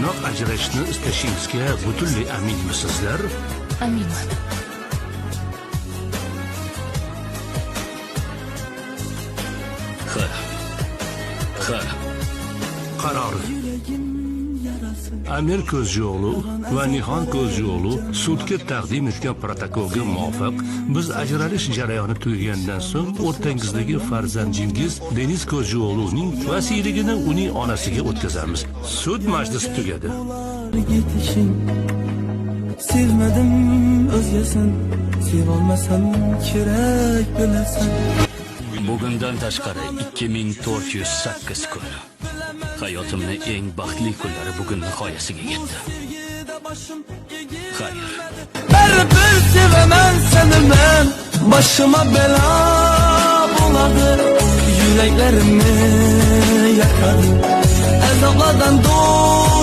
Bundoq ajrashishni istashingizga butunlay aminmisizlar? Aminman. Qarori. Amir Ko'zyo'g'lu va Nihon Ko'zyo'g'lu sudga taqdim etgan protokolga muvofiq biz ajralish jarayoni tugagandan so'ng o'rtangizdagi farzandingiz Deniz Ko'zyo'g'luning vasiyligini uning onasiga o'tkazamiz. Sud majlisi tugadi. Sevmedim özgesin, sevolmasam kerak bilasan. Bugundan tashqari 2408 kun. Hayotimning eng baxtli kunlari bugun nihoyasiga yetdi. Xayr. Baribir sevaman seni men, başıma bela buladı, yüreklerimi yakar, azaplardan doğ